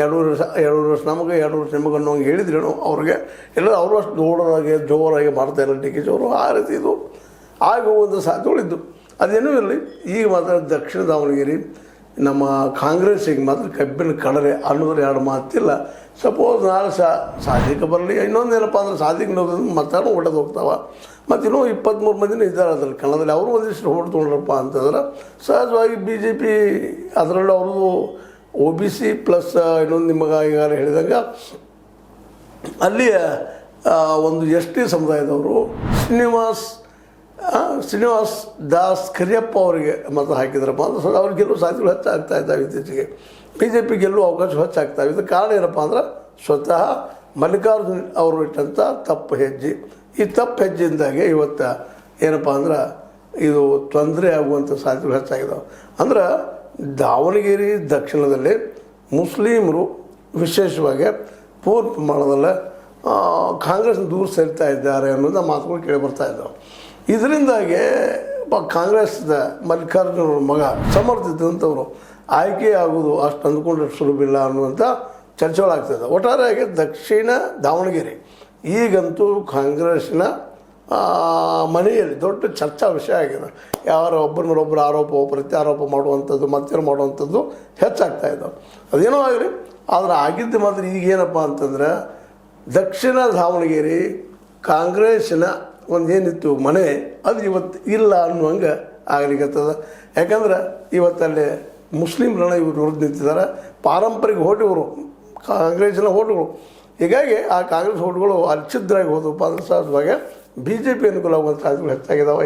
ಎರಡೂವರೆ ವರ್ಷ ನಮಗೆ 2 ವರ್ಷ ನಿಮಗೆ ಅನ್ನೋಂಗೆ ಹೇಳಿದ್ರೇನು ಅವ್ರಿಗೆ ಎಲ್ಲ ಅವರು ಅಷ್ಟು ಜೋರಾಗಿ ಮಾಡ್ತಾಯಿಲ್ಲ ಡಿ ಕೆ ಶಿವರು ಆ ರೀತಿ ಇದು ಆಗಿ ಹೋಗುವಂಥ ಸಾಧ್ಯತೆಗಳಿದ್ದು ಅದೇನೂ ಇರಲಿ. ಈಗ ಮಾತ್ರ ದಕ್ಷಿಣ ದಾವಣಗೆರೆ ನಮ್ಮ ಕಾಂಗ್ರೆಸ್ಸಿಗೆ ಮಾತ್ರ ಕಬ್ಬಿನ ಕಡಲೆ ಅನ್ನೋದ್ರ 2 ಮಾತಿಲ್ಲ. ಸಪೋಸ್ ನಾಳೆ ಸಾಧಿಕ ಬರಲಿ, ಇನ್ನೊಂದೇನಪ್ಪ ಅಂದ್ರೆ ಸಾಧಿಕ ಮತನೂ ಒಡೆದು ಹೋಗ್ತಾವೆ. ಮತ್ತು ಇನ್ನೂ 23 ಮಂದಿನೂ ಇದ್ದಾರೆ ಅದ್ರಲ್ಲಿ ಕನ್ನಡದಲ್ಲಿ. ಅವರು ಒಂದಿಷ್ಟು ಓಟ್ ತೊಗೊಂಡ್ರಪ್ಪ ಅಂತಂದ್ರೆ ಸಹಜವಾಗಿ BJP ಅದರಲ್ಲೂ ಅವ್ರದ್ದು OBC ಪ್ಲಸ್ ಇನ್ನೊಂದು ನಿಮಗೆ ಈಗ ಹೇಳಿದಂಗೆ ಅಲ್ಲಿಯ ಒಂದು ST ಸಮುದಾಯದವರು ಶ್ರೀನಿವಾಸ್ ದಾಸ್ ಕರಿಯಪ್ಪ ಅವರಿಗೆ ಮತ ಹಾಕಿದ್ರಪ್ಪ ಅಂದ್ರೆ ಸೊ ಅವ್ರಿಗೆ ಗೆಲ್ಲುವ ಸಾಧ್ಯತೆಗಳು ಹೆಚ್ಚಾಗ್ತಾ ಇದ್ದಾವೆ. ಇತ್ತೀಚೆಗೆ BJP ಗೆಲ್ಲುವ ಅವಕಾಶ ಹೆಚ್ಚಾಗ್ತಾವೆ. ಇದಕ್ಕೆ ಕಾರಣ ಏನಪ್ಪ ಅಂದ್ರೆ ಸ್ವತಃ ಮಲ್ಲಿಕಾರ್ಜುನ್ ಅವರು ಇಟ್ಟಂಥ ತಪ್ಪು ಹೆಜ್ಜೆ. ಈ ತಪ್ಪು ಹೆಜ್ಜೆಯಿಂದಾಗೆ ಇವತ್ತು ಏನಪ್ಪ ಅಂದ್ರೆ ಇದು ತೊಂದರೆ ಆಗುವಂಥ ಸಾಧ್ಯತೆಗಳು ಹೆಚ್ಚಾಗಿದ್ದಾವೆ. ಅಂದ್ರೆ ದಾವಣಗೆರೆ ದಕ್ಷಿಣದಲ್ಲಿ ಮುಸ್ಲಿಮರು ವಿಶೇಷವಾಗಿ ಪೂರ್ಣ ಪ್ರಮಾಣದಲ್ಲಿ ಕಾಂಗ್ರೆಸ್ನ ದೂರ ಸರಿತಾ ಇದ್ದಾರೆ ಅನ್ನೋದು ಮಾತುಗಳು ಕೇಳಿ ಬರ್ತಾ ಇದ್ದಾವೆ. ಇದರಿಂದಾಗಿ ಕಾಂಗ್ರೆಸ್ದ ಮಲ್ಲಿಕಾರ್ಜುನ ಮಗ ಸಮರ್ಥಿದ್ದಂಥವ್ರು ಆಯ್ಕೆ ಆಗೋದು ಅಷ್ಟು ಅಂದ್ಕೊಂಡ್ರೆ ಸುಲಭಿಲ್ಲ ಅನ್ನುವಂಥ ಚರ್ಚೆಗಳಾಗ್ತದೆ. ಒಟ್ಟಾರೆಯಾಗಿ ದಕ್ಷಿಣ ದಾವಣಗೆರೆ ಈಗಂತೂ ಕಾಂಗ್ರೆಸ್ಸಿನ ಮನೆಯಲ್ಲಿ ದೊಡ್ಡ ಚರ್ಚಾ ವಿಷಯ ಆಗಿದೆ. ಯಾರು ಒಬ್ಬರ ಮೇಲೊಬ್ಬರು ಆರೋಪ ಪ್ರತ್ಯಾರೋಪ ಮಾಡುವಂಥದ್ದು ಮತ್ತೇನು ಮಾಡುವಂಥದ್ದು ಹೆಚ್ಚಾಗ್ತಾ ಇದ್ದಾವೆ. ಅದೇನೋ ಆಗಲಿ, ಆದರೆ ಆಗಿದ್ದು ಮಾತ್ರ ಈಗೇನಪ್ಪ ಅಂತಂದ್ರೆ ದಕ್ಷಿಣ ದಾವಣಗೆರೆ ಕಾಂಗ್ರೆಸ್ಸಿನ ಒಂದೇನಿತ್ತು ಮನೆ ಅದು ಇವತ್ತು ಇಲ್ಲ ಅನ್ನುವಂಗೆ ಆಗಲಿಕ್ಕತ್ತದ. ಯಾಕಂದ್ರೆ ಇವತ್ತಲ್ಲಿ ಮುಸ್ಲಿಮ್ರನ್ನ ಇವರು ವಿರುದ್ಧ ನಿಂತಿದ್ದಾರೆ. ಪಾರಂಪರಿಕ ಹೋಟುಗಳು ಕಾಂಗ್ರೆಸ್ಸಿನ ಹೋಟುಗಳು. ಹೀಗಾಗಿ ಆ ಕಾಂಗ್ರೆಸ್ ಹೋಟುಗಳು ಅಚ್ಛಿದ್ರಾಗಿ ಹೋದಪ್ಪ ಅಂದ್ರೆ ಸಹಜವಾಗಿ BJP ಅನುಕೂಲ ಆಗುವಂಥ ಸಾಧ್ಯತೆಗಳು ಹೆಚ್ಚಾಗಿದ್ದಾವೆ.